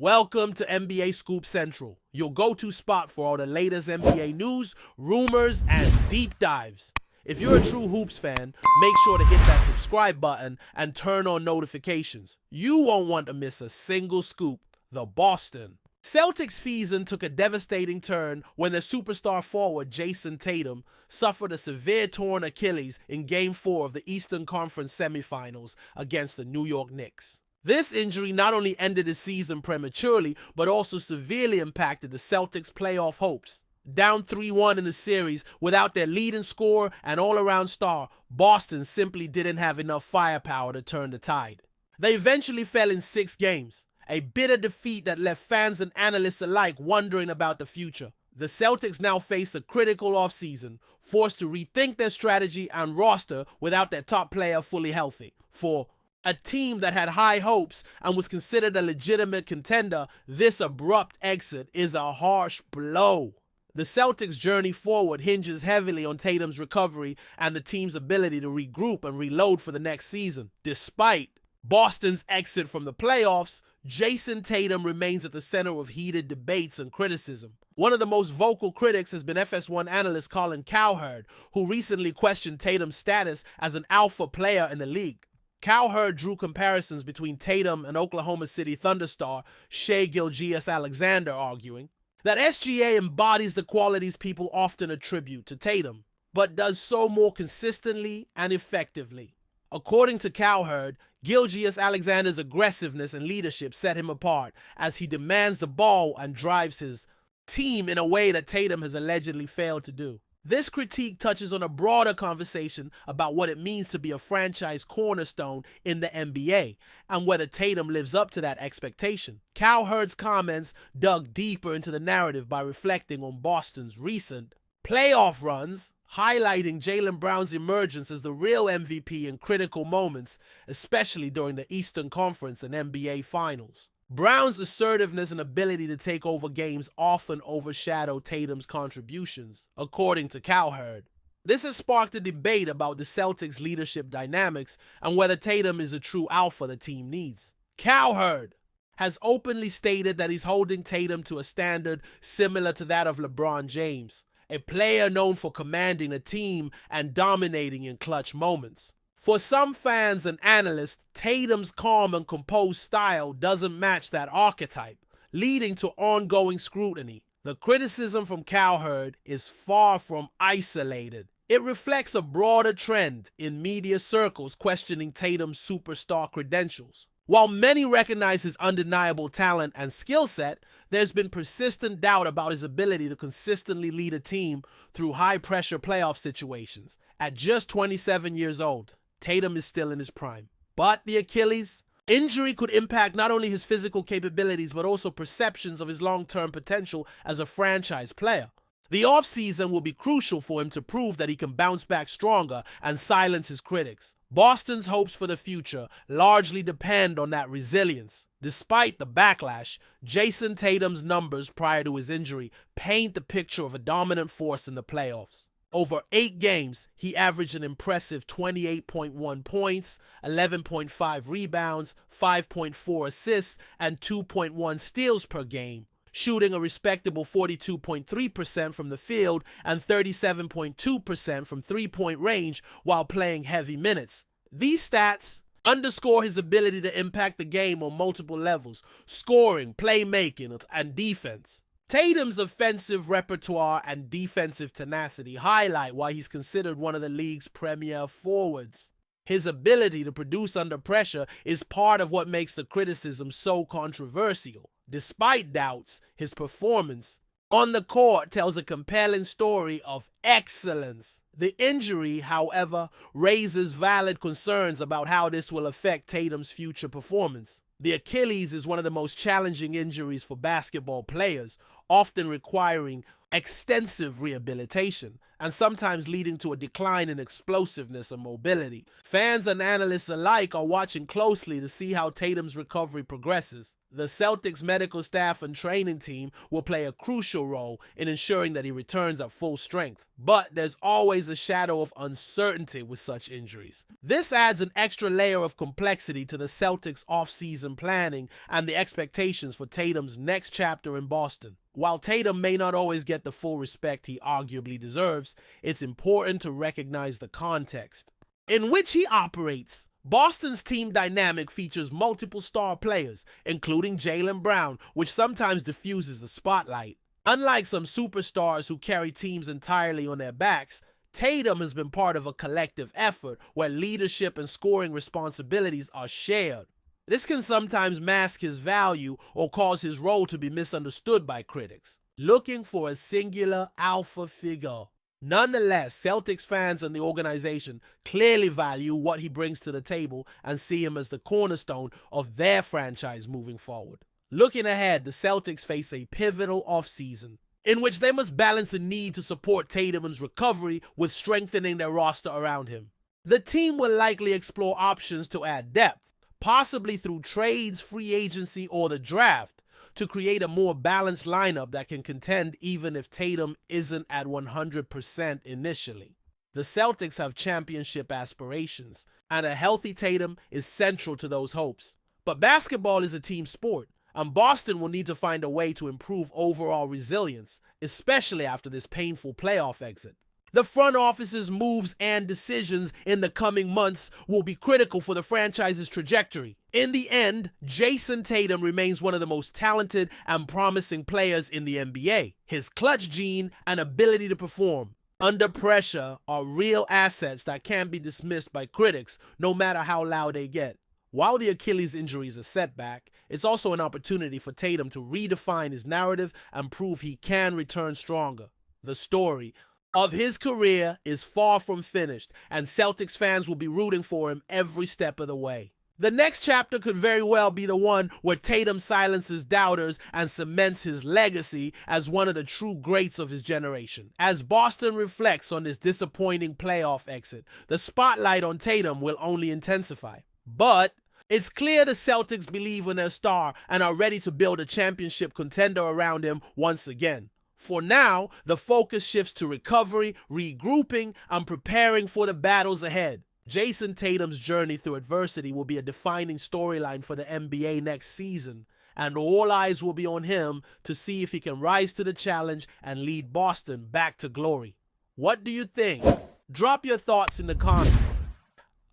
Welcome to NBA Scoop Central, your go-to spot for all the latest NBA news, rumors, and deep dives. If you're a true Hoops fan, make sure to hit that subscribe button and turn on notifications. You won't want to miss a single scoop. The Boston Celtics season took a devastating turn when their superstar forward Jason Tatum suffered a severe torn Achilles in Game 4 of the Eastern Conference semifinals against the New York Knicks. This injury not only ended the season prematurely, but also severely impacted the Celtics' playoff hopes. Down 3-1 in the series, without their leading scorer and all-around star, Boston simply didn't have enough firepower to turn the tide. They eventually fell in 6 games, a bitter defeat that left fans and analysts alike wondering about the future. The Celtics now face a critical offseason, forced to rethink their strategy and roster without their top player fully healthy. For a team that had high hopes and was considered a legitimate contender, this abrupt exit is a harsh blow. The Celtics' journey forward hinges heavily on Tatum's recovery and the team's ability to regroup and reload for the next season. Despite Boston's exit from the playoffs, Jason Tatum remains at the center of heated debates and criticism. One of the most vocal critics has been FS1 analyst Colin Cowherd, who recently questioned Tatum's status as an alpha player in the league. Cowherd drew comparisons between Tatum and Oklahoma City Thunder star Shai Gilgeous-Alexander, arguing that SGA embodies the qualities people often attribute to Tatum, but does so more consistently and effectively. According to Cowherd, Gilgeous-Alexander's aggressiveness and leadership set him apart as he demands the ball and drives his team in a way that Tatum has allegedly failed to do. This critique touches on a broader conversation about what it means to be a franchise cornerstone in the NBA and whether Tatum lives up to that expectation. Cowherd's comments dug deeper into the narrative by reflecting on Boston's recent playoff runs, highlighting Jaylen Brown's emergence as the real MVP in critical moments, especially during the Eastern Conference and NBA Finals. Brown's assertiveness and ability to take over games often overshadow Tatum's contributions, according to Cowherd. This has sparked a debate about the Celtics' leadership dynamics and whether Tatum is a true alpha the team needs. Cowherd has openly stated that he's holding Tatum to a standard similar to that of LeBron James, a player known for commanding a team and dominating in clutch moments. For some fans and analysts, Tatum's calm and composed style doesn't match that archetype, leading to ongoing scrutiny. The criticism from Cowherd is far from isolated. It reflects a broader trend in media circles questioning Tatum's superstar credentials. While many recognize his undeniable talent and skill set, there's been persistent doubt about his ability to consistently lead a team through high-pressure playoff situations. At just 27 years old, Tatum is still in his prime. But the Achilles injury could impact not only his physical capabilities, but also perceptions of his long-term potential as a franchise player. The offseason will be crucial for him to prove that he can bounce back stronger and silence his critics. Boston's hopes for the future largely depend on that resilience. Despite the backlash, Jason Tatum's numbers prior to his injury paint the picture of a dominant force in the playoffs. Over 8 games, he averaged an impressive 28.1 points, 11.5 rebounds, 5.4 assists, and 2.1 steals per game, shooting a respectable 42.3% from the field and 37.2% from three-point range while playing heavy minutes. These stats underscore his ability to impact the game on multiple levels: scoring, playmaking, and defense. Tatum's offensive repertoire and defensive tenacity highlight why he's considered one of the league's premier forwards. His ability to produce under pressure is part of what makes the criticism so controversial. Despite doubts, his performance on the court tells a compelling story of excellence. The injury, however, raises valid concerns about how this will affect Tatum's future performance. The Achilles is one of the most challenging injuries for basketball players, often requiring extensive rehabilitation, and sometimes leading to a decline in explosiveness and mobility. Fans and analysts alike are watching closely to see how Tatum's recovery progresses. The Celtics medical staff and training team will play a crucial role in ensuring that he returns at full strength, but there's always a shadow of uncertainty with such injuries. This adds an extra layer of complexity to the Celtics' off-season planning and the expectations for Tatum's next chapter in Boston. While Tatum may not always get the full respect he arguably deserves, it's important to recognize the context in which he operates. Boston's team dynamic features multiple star players, including Jaylen Brown, which sometimes diffuses the spotlight. Unlike some superstars who carry teams entirely on their backs, Tatum has been part of a collective effort where leadership and scoring responsibilities are shared. This can sometimes mask his value or cause his role to be misunderstood by critics, looking for a singular alpha figure. Nonetheless, Celtics fans and the organization clearly value what he brings to the table and see him as the cornerstone of their franchise moving forward. Looking ahead, the Celtics face a pivotal offseason in which they must balance the need to support Tatum's recovery with strengthening their roster around him. The team will likely explore options to add depth, possibly through trades, free agency, or the draft, to create a more balanced lineup that can contend even if Tatum isn't at 100% initially. The Celtics have championship aspirations, and a healthy Tatum is central to those hopes. But basketball is a team sport, and Boston will need to find a way to improve overall resilience, especially after this painful playoff exit. The front office's moves and decisions in the coming months will be critical for the franchise's trajectory. In the end, Jason Tatum remains one of the most talented and promising players in the NBA. His clutch gene and ability to perform under pressure are real assets that can't be dismissed by critics, no matter how loud they get. While the Achilles injury is a setback, it's also an opportunity for Tatum to redefine his narrative and prove he can return stronger. The story of his career is far from finished, and Celtics fans will be rooting for him every step of the way. The next chapter could very well be the one where Tatum silences doubters and cements his legacy as one of the true greats of his generation. As Boston reflects on this disappointing playoff exit, the spotlight on Tatum will only intensify. But it's clear the Celtics believe in their star and are ready to build a championship contender around him once again. For now, the focus shifts to recovery, regrouping, and preparing for the battles ahead. Jason Tatum's journey through adversity will be a defining storyline for the NBA next season, and all eyes will be on him to see if he can rise to the challenge and lead Boston back to glory. What do you think? Drop your thoughts in the comments.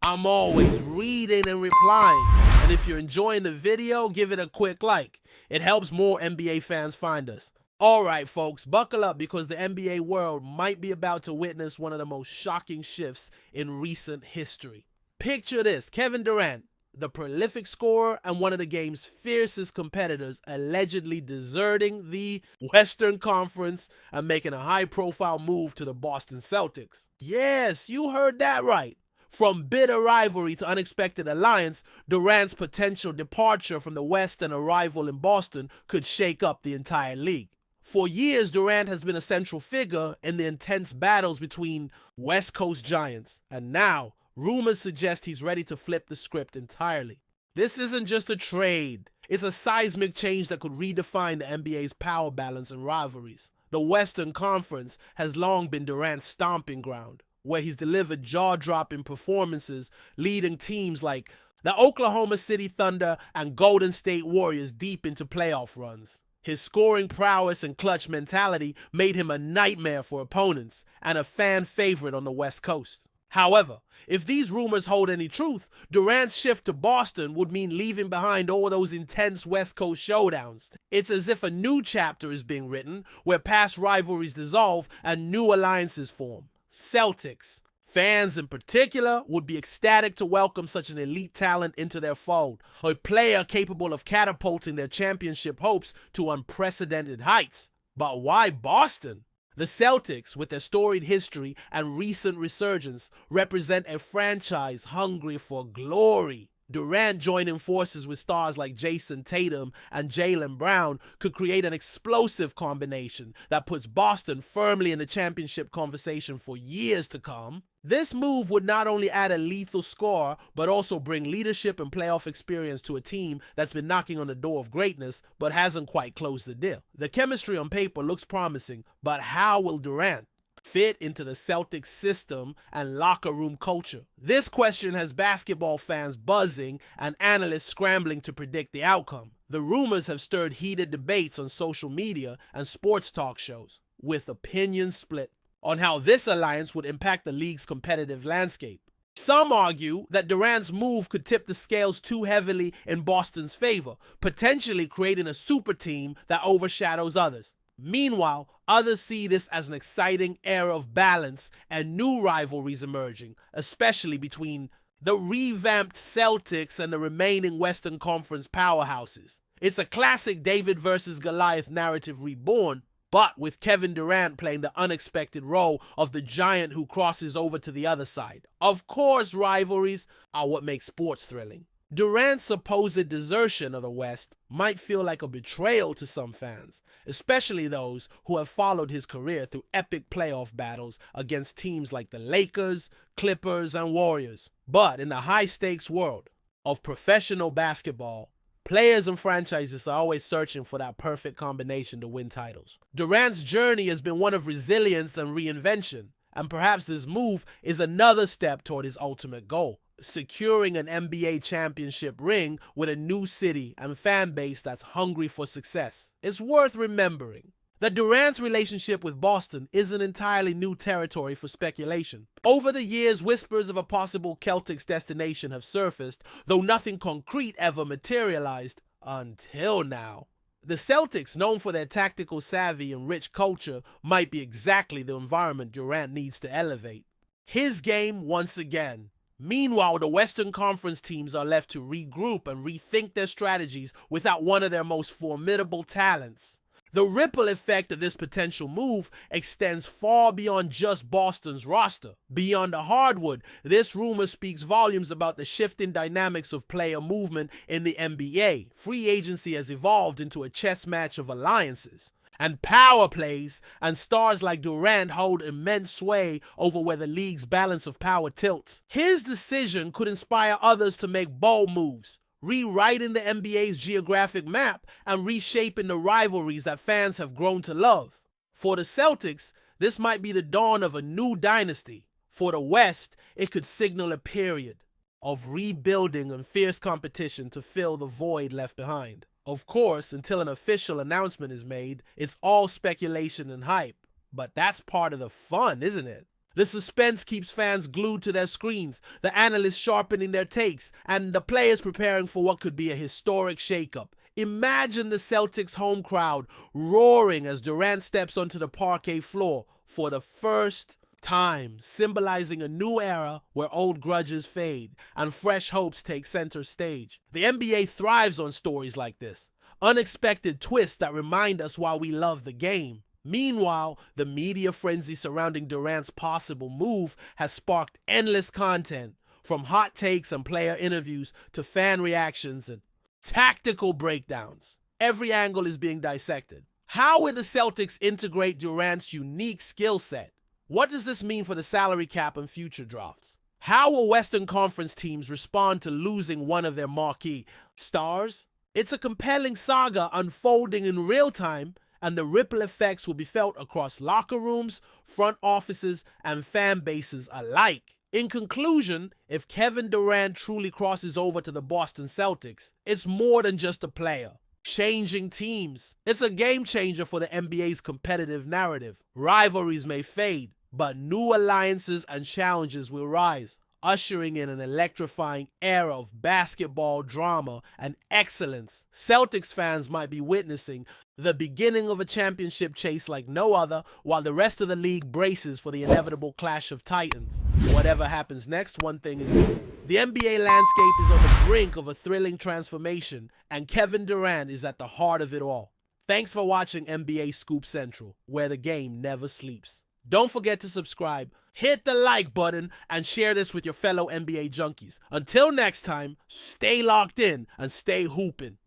I'm always reading and replying, and if you're enjoying the video, give it a quick like. It helps more NBA fans find us. Alright folks, buckle up because the NBA world might be about to witness one of the most shocking shifts in recent history. Picture this, Kevin Durant, the prolific scorer and one of the game's fiercest competitors, allegedly deserting the Western Conference and making a high-profile move to the Boston Celtics. Yes, you heard that right. From bitter rivalry to unexpected alliance, Durant's potential departure from the West and arrival in Boston could shake up the entire league. For years, Durant has been a central figure in the intense battles between West Coast giants, and now rumors suggest he's ready to flip the script entirely. This isn't just a trade, it's a seismic change that could redefine the NBA's power balance and rivalries. The Western Conference has long been Durant's stomping ground, where he's delivered jaw-dropping performances, leading teams like the Oklahoma City Thunder and Golden State Warriors deep into playoff runs. His scoring prowess and clutch mentality made him a nightmare for opponents and a fan favorite on the West Coast. However, if these rumors hold any truth, Durant's shift to Boston would mean leaving behind all those intense West Coast showdowns. It's as if a new chapter is being written where past rivalries dissolve and new alliances form. Celtics fans in particular would be ecstatic to welcome such an elite talent into their fold, a player capable of catapulting their championship hopes to unprecedented heights. But why Boston? The Celtics, with their storied history and recent resurgence, represent a franchise hungry for glory. Durant joining forces with stars like Jason Tatum and Jaylen Brown could create an explosive combination that puts Boston firmly in the championship conversation for years to come. This move would not only add a lethal score, but also bring leadership and playoff experience to a team that's been knocking on the door of greatness but hasn't quite closed the deal. The chemistry on paper looks promising, but how will Durant fit into the Celtics system and locker room culture? This question has basketball fans buzzing and analysts scrambling to predict the outcome. The rumors have stirred heated debates on social media and sports talk shows, with opinions split on how this alliance would impact the league's competitive landscape. Some argue that Durant's move could tip the scales too heavily in Boston's favor, potentially creating a super team that overshadows others. Meanwhile, others see this as an exciting era of balance and new rivalries emerging, especially between the revamped Celtics and the remaining Western Conference powerhouses. It's a classic David versus Goliath narrative reborn, but with Kevin Durant playing the unexpected role of the giant who crosses over to the other side. Of course, rivalries are what make sports thrilling. Durant's supposed desertion of the West might feel like a betrayal to some fans, especially those who have followed his career through epic playoff battles against teams like the Lakers, Clippers, and Warriors. But in the high-stakes world of professional basketball, players and franchises are always searching for that perfect combination to win titles. Durant's journey has been one of resilience and reinvention, and perhaps this move is another step toward his ultimate goal: securing an NBA championship ring with a new city and fan base that's hungry for success. It's worth remembering that Durant's relationship with Boston isn't entirely new territory for speculation. Over the years, whispers of a possible Celtics destination have surfaced, though nothing concrete ever materialized until now. The Celtics, known for their tactical savvy and rich culture, might be exactly the environment Durant needs to elevate his game once again. Meanwhile, the Western Conference teams are left to regroup and rethink their strategies without one of their most formidable talents. The ripple effect of this potential move extends far beyond just Boston's roster. Beyond the hardwood, this rumor speaks volumes about the shifting dynamics of player movement in the NBA. Free agency has evolved into a chess match of alliances and power plays, and stars like Durant hold immense sway over where the league's balance of power tilts. His decision could inspire others to make bold moves, rewriting the NBA's geographic map and reshaping the rivalries that fans have grown to love. For the Celtics, this might be the dawn of a new dynasty. For the West, it could signal a period of rebuilding and fierce competition to fill the void left behind. Of course, until an official announcement is made, it's all speculation and hype. But that's part of the fun, isn't it? The suspense keeps fans glued to their screens, the analysts sharpening their takes, and the players preparing for what could be a historic shakeup. Imagine the Celtics home crowd roaring as Durant steps onto the parquet floor for the first time, symbolizing a new era where old grudges fade and fresh hopes take center stage. The NBA thrives on stories like this, unexpected twists that remind us why we love the game. Meanwhile, the media frenzy surrounding Durant's possible move has sparked endless content, from hot takes and player interviews to fan reactions and tactical breakdowns. Every angle is being dissected. How will the Celtics integrate Durant's unique skill set? What does this mean for the salary cap and future drafts? How will Western Conference teams respond to losing one of their marquee stars? It's a compelling saga unfolding in real time, and the ripple effects will be felt across locker rooms, front offices, and fan bases alike. In conclusion, if Kevin Durant truly crosses over to the Boston Celtics, it's more than just a player changing teams. It's a game changer for the NBA's competitive narrative. Rivalries may fade, but new alliances and challenges will rise, ushering in an electrifying era of basketball drama and excellence. Celtics fans might be witnessing the beginning of a championship chase like no other, while the rest of the league braces for the inevitable clash of titans. Whatever happens next, one thing is clear: the NBA landscape is on the brink of a thrilling transformation, and Kevin Durant is at the heart of it all. Thanks for watching NBA Scoop Central, where the game never sleeps. Don't forget to subscribe, hit the like button, and share this with your fellow NBA junkies. Until next time, stay locked in and stay hooping.